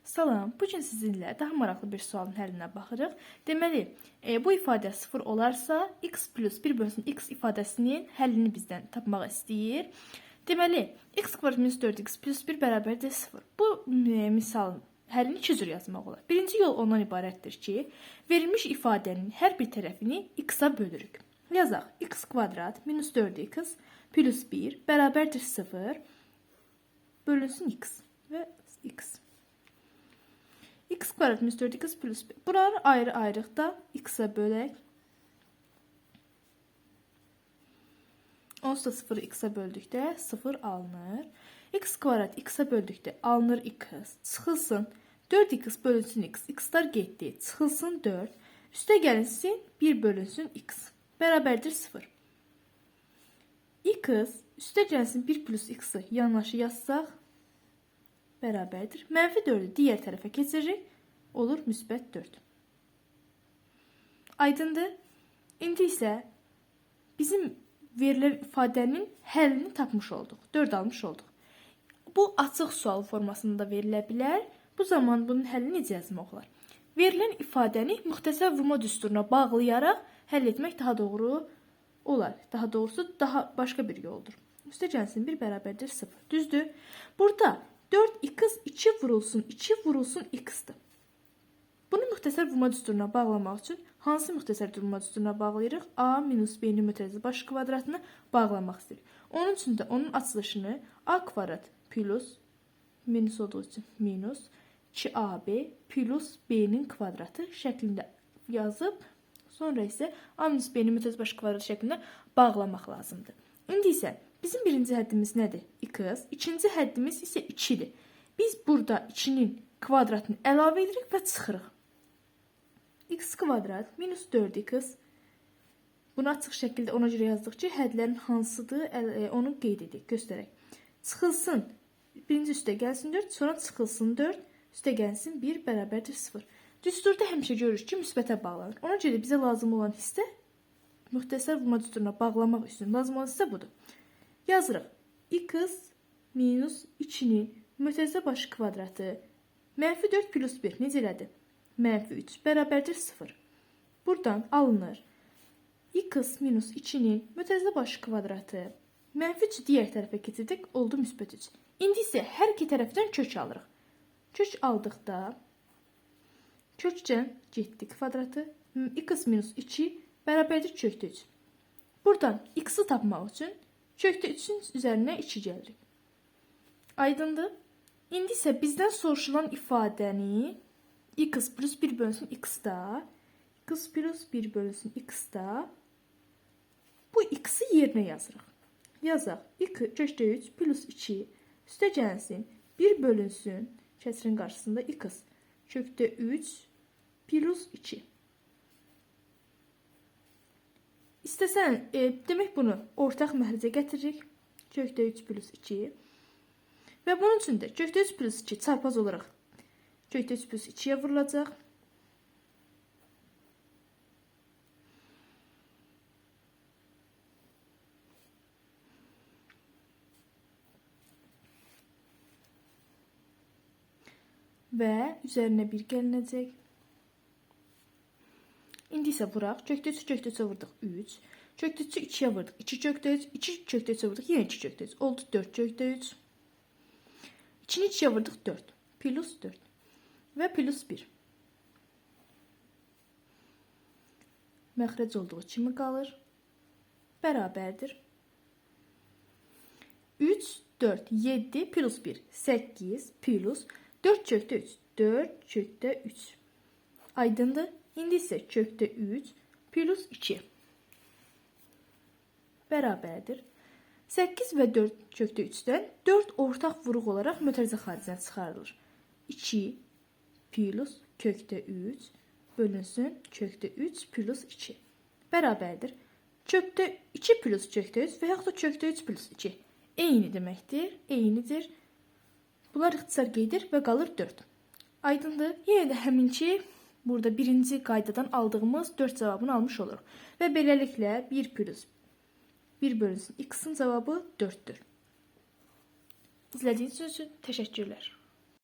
Salam, bugün sizinlə daha maraqlı bir sualın həllinə baxırıq. Deməli, bu ifadə 0 olarsa, x plus 1 bölünsün x ifadəsinin həllini bizdən tapmaq istəyir. Deməli, x kvadrat minus 4x plus 1 bərabərdir 0. Bu misalın həllini iki cür yazmaq olar. Birinci yol ondan ibarətdir ki, verilmiş ifadənin hər bir tərəfini x-a bölürük. Yazaq, x kvadrat minus 4x plus 1 bərabərdir 0 bölünsün x və x. X kvadrat minus 4x plus 1. Buraları ayrı-ayrıqda x-a bölək. Onsuz da 0'ı x-a böldükdə 0 alınır. X kvadrat x-a böldükdə alınır x. Çıxılsın 4x bölünsün x. X'lar getdi. Çıxılsın 4. Üstə gəlinsin 1 bölünsün x. Bərabərdir 0. X üstə gəlsin 1 plus x-i yanaşı yazsaq bərabərdir. Mənfi 4'ü digər tərəfə keçiririk. Olur müsbət 4. Aydındır. İndi isə bizim verilən ifadənin həllini tapmış olduq. 4 almış olduq. Bu açıq sual formasında verilə bilər. Bu zaman bunun həllini necə yazmaq olar? Verilən ifadəni müxtəsər vurma düsturuna bağlayaraq həll etmək daha doğru olar. Daha doğrusu daha başqa bir yoldur. Üstə gəlsin 1 bərabərdir 0. Düzdür. Burada 4x 2 vurulsun 2 vurulsun x'dir. Bunu müxtəsər vurma düsturuna bağlamaq üçün hansı müxtəsər vurma düsturuna bağlayırıq? A minus b'nin mütərizə baş kvadratını bağlamaq istəyirik. Onun üçün də onun açılışını a kvadrat plus minus olduğu üçün minus 2ab plus b'nin kvadratı şəklində yazıb sonra isə a minus b'nin mütərizə baş kvadratı şəklində bağlamaq lazımdır. İndi isə bizim birinci həddimiz nədir? X. İkinci həddimiz isə 2'dir. Biz burada 2'nin kvadratını əlavə edirik və çıxırıq. X kvadrat minus 4x. Bunu açıq şəkildə ona görə yazdıq ki, hədlərin hansıdır onu qeyd edək, göstərək. Çıxılsın. Birinci üstə gəlsin 4, sonra çıxılsın 4, üstə gəlsin 1 bərabərdir 0. Düsturda həmişə görürük ki, müsbətə bağlanır. Ona görə bizə lazım olan hissə müxtəsər vurma düsturuna bağlamaq üçün lazım olan hissə budur. Yazırıq. X minus 2'nin mütərizə başı kvadratı mənfi 4 plus 1 necə elədir? Mənfi 3 bərabərdir 0. Buradan alınır. X minus 2'nin mütərizə başı kvadratı mənfi 3'ü digər tərəfə keçirdik. Oldu müsbət 3. İndi isə hər iki tərəfdən kök alırıq. Kök aldıqda kökdən getdi kvadratı. X minus 2 bərabərdir kökdə 3. Buradan x'i tapmaq üçün kökdə 3'ün üzərinə 2 gəlirik. Aydındır. İndi isə bizdən soruşulan ifadəni x plus 1 bölünsün x-da, x plus 1 bölünsün x-da bu x'i yerinə yazırıq. Yazaq. Kökdə 3 plus 2 üstə gəlsin 1 bölünsün kəsirin qarşısında x. Kökdə 3 plus 2. İstəsən, demək bunu ortaq məhricə gətiririk. Kökdə 3 plus 2. Və bunun üçün də kökdə 3 plus 2 çarpaz olaraq kökdə 3 plus 2'ye vurulacaq. Və üzərinə 1 gəlinəcək. İndi isə vuraq. Kökdə 3'e vurduq 3. Kökdə 3'ü 2'ye vurduq. 2 kökdə 3. 2 kökdə 3'e vurduq. Yenə 2 kökdə 3. Oldu 4 kökdə 3. 2'ni 2'ye vurduq 4. Plus 4. Və plus 1. Məxrəc olduğu kimi qalır. Bərabərdir. 3, 4, 7 plus 1. 8 plus 4 kökdə 3. 4 kökdə 3. Aydındır. İndi isə kökdə 3 plus 2 bərabərdir. 8 və 4 kökdə 3'dən 4 ortaq vuruq olaraq mütərizə xaricinə çıxarılır. 2 plus kökdə 3 bölünsün kökdə 3 plus 2 bərabərdir. Kökdə 2 plus kökdə 3 və yaxud da kökdə 3 plus 2 eyni deməkdir, eynidir. Bunlar ixtisar qeydir və qalır 4. Aydındır. Yenə də həminki burada birinci qaydadan aldığımız 4 cavabını almış oluruq. Və beləliklə 1 plus 1 bölünsün x'in cavabı 4'dür. İzlədiyiniz üçün təşəkkürlər.